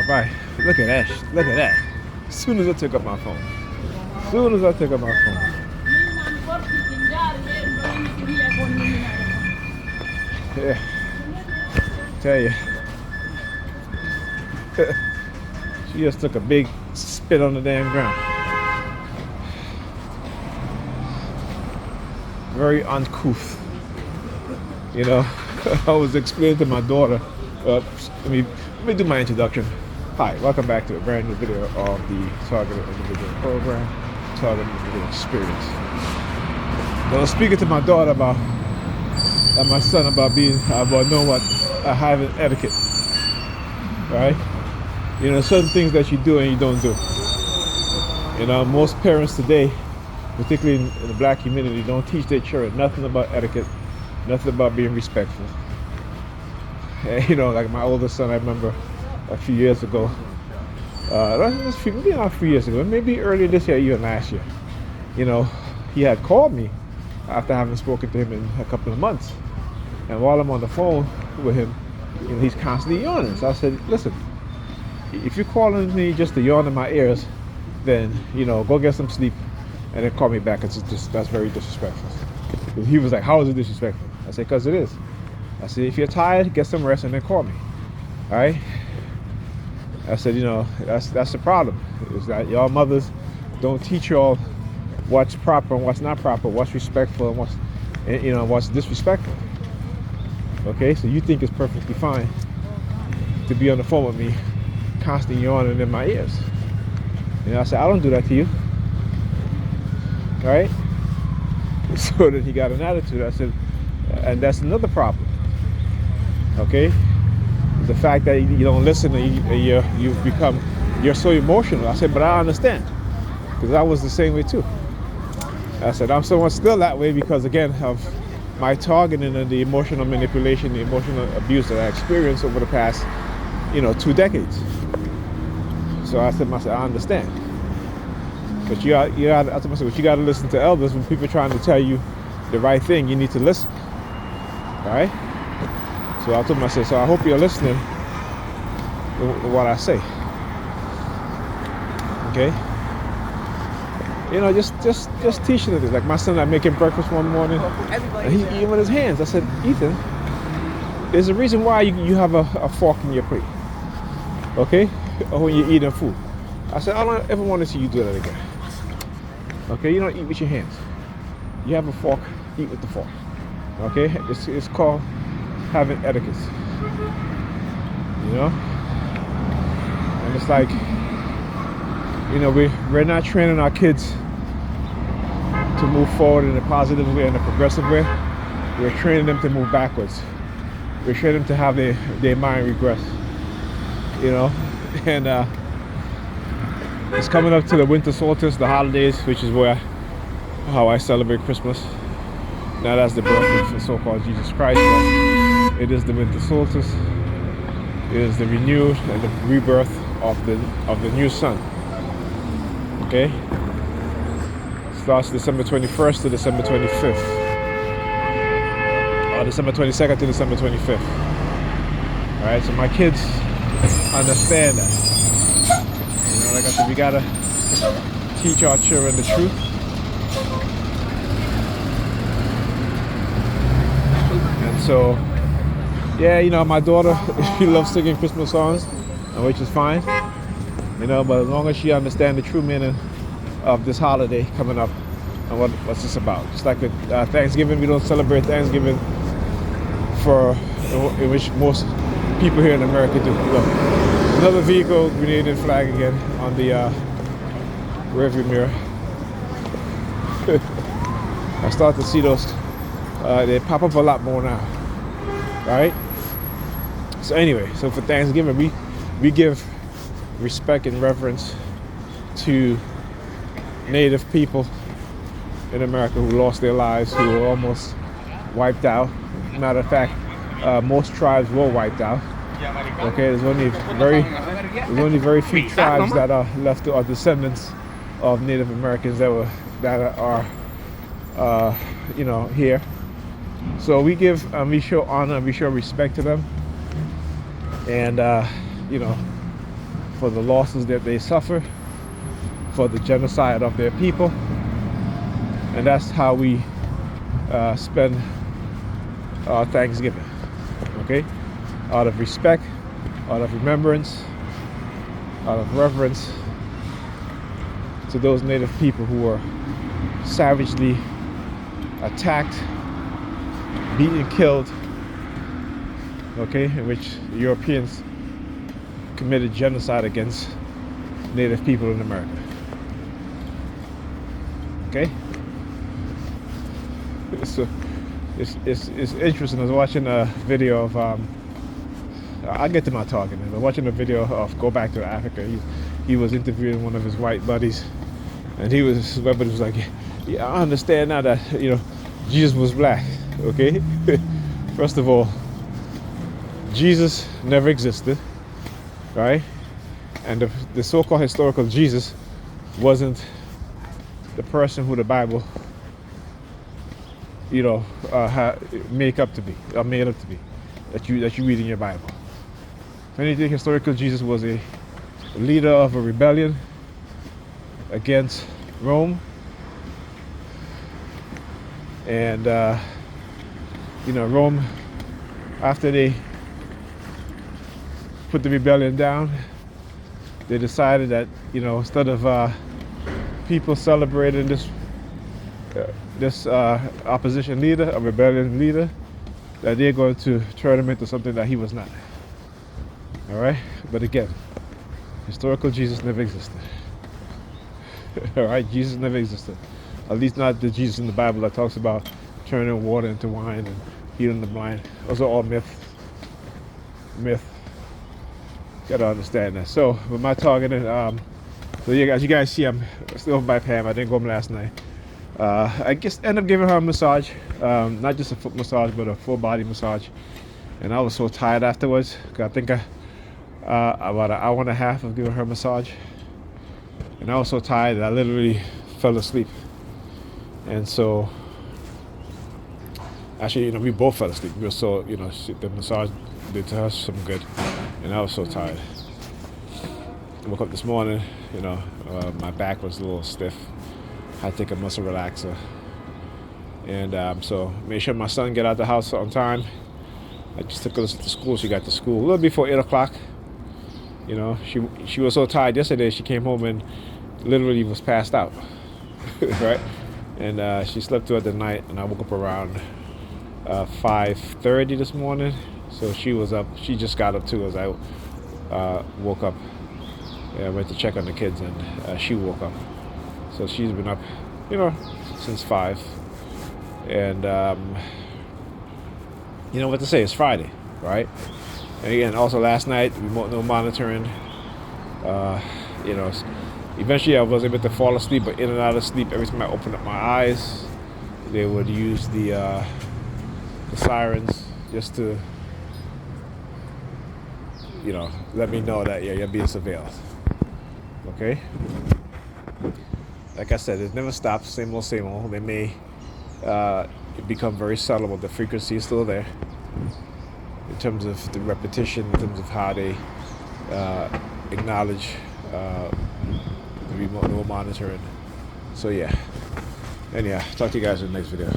All right, look at that. Look at that. As soon as I took up my phone. As soon as I took up my phone. Yeah. Tell you. She just took a big spit on the damn ground. Very uncouth. You know, I was explaining to my daughter, let me do my introduction. Hi, welcome back to a brand new video of the Targeted Individual Program, Targeted Individual Experience. I was speaking to my daughter about, and my son about knowing what having etiquette, right? You know, certain things that you do and you don't do. You know, most parents today, particularly in the black community, don't teach their children nothing about etiquette, nothing about being respectful. And, you know, like my oldest son, I remember a few years ago, maybe not a few years ago, maybe earlier this year, even last year, you know, he had called me after having spoken to him in a couple of months. And while I'm on the phone with him, you know, he's constantly yawning. So I said, listen, if you're calling me just to yawn in my ears, then, you know, go get some sleep and then call me back. That's very disrespectful. He was like, how is it disrespectful? I said, because it is. I said, if you're tired, get some rest and then call me. All right? I said, you know, that's the problem, is that y'all mothers don't teach y'all what's proper and what's not proper, what's respectful and what's disrespectful. Okay, so you think it's perfectly fine to be on the phone with me, constantly yawning in my ears. And I said, I don't do that to you. All right? So then he got an attitude. I said, and that's another problem. Okay? The fact that you don't listen and you're so emotional. I said, but I understand, because I was the same way too. I said, I'm somewhat still that way because, again, of my targeting and the emotional manipulation, the emotional abuse that I experienced over the past, 2 decades. So I said, I understand. But you got to listen to elders. When people are trying to tell you the right thing, you need to listen. All right? So I told myself, so I hope you're listening to what I say. Okay? You know, just teaching it. Like my son, I make him breakfast one morning, and he's eating with his hands. I said, Ethan, there's a reason why you have a fork in your plate. Okay? Or when you're eating food. I said, I don't ever want to see you do that again. Okay? You don't eat with your hands. You have a fork, eat with the fork. Okay? It's called having etiquette. You know? And it's like, we're not training our kids to move forward in a positive way, in a progressive way. We're training them to move backwards. We're training them to have their mind regress. And it's coming up to the winter solstice, the holidays, which is how I celebrate Christmas. Now that's the birth of the so-called Jesus Christ, but it is the winter solstice. It is the renewed and the rebirth of the new sun. Okay? Starts December 21st to December 25th. Or December 22nd to December 25th. Alright, so my kids understand that. Like I said, we gotta teach our children the truth. And so, yeah, my daughter, she loves singing Christmas songs, which is fine. But as long as she understands the true meaning of this holiday coming up and what's this about. Just like with Thanksgiving, we don't celebrate Thanksgiving in which most people here in America do. Look, another vehicle, Grenadian flag again on the rearview mirror. I start to see those. They pop up a lot more now. Right? So anyway, so for Thanksgiving, we give respect and reverence to Native people in America who lost their lives, who were almost wiped out. Matter of fact, most tribes were wiped out. Okay, there's only very few tribes that are left are descendants of Native Americans that are here. So we we show honor, we show respect to them, and for the losses that they suffer, for the genocide of their people. And that's how we spend our Thanksgiving, okay? Out of respect, out of remembrance, out of reverence to those native people who were savagely attacked, beaten, killed, okay, in which Europeans committed genocide against native people in America. Okay? So it's interesting. I was watching a video of I'll get to my talking. I was watching a video of Go Back to Africa. He was interviewing one of his white buddies, and his white buddy was like, yeah, I understand now that, you know, Jesus was black. Okay? First of all, Jesus never existed, right? And the so-called historical Jesus wasn't the person who the Bible, you know, made up to be, that you read in your Bible. If anything, historical Jesus was a leader of a rebellion against Rome, and you know, Rome, after they put the rebellion down, they decided that, you know, instead of people celebrating this opposition leader, a rebellion leader, that they're going to turn him into something that he was not. All right, but again, historical Jesus never existed. All right, Jesus never existed. At least not the Jesus in the Bible that talks about turning water into wine and healing the blind. Those are all myth. Gotta understand that. So with my targeting, so yeah, as you guys see, I'm still by Pam. I didn't go home last night. I guess end up giving her a massage, not just a foot massage, but a full body massage. And I was so tired afterwards. I think about an hour and a half of giving her a massage, and I was so tired that I literally fell asleep. And so, actually, you know, we both fell asleep. We were so, you know, the massage did to her some good, and I was so tired. I woke up this morning, you know, my back was a little stiff. I had to take a muscle relaxer, and so made sure my son get out the house on time. I just took her to school. She got to school a little before 8 o'clock. You know, she was so tired yesterday. She came home and literally was passed out, right? And she slept throughout the night, and I woke up around 5:30 this morning. So she was up. She just got up too as I woke up. I went to check on the kids, and she woke up. So she's been up, you know, since 5. And you know what to say, it's Friday, right? And again, also last night, no monitoring. You know, eventually I was able to fall asleep, but in and out of sleep, every time I opened up my eyes, they would use the sirens just to, you know, let me know that, yeah, you're being surveilled. Okay? Like I said, it never stops, same old, same old. They may become very subtle, but the frequency is still there. In terms of the repetition, in terms of how they acknowledge the remote monitoring. So yeah. And yeah, talk to you guys in the next video.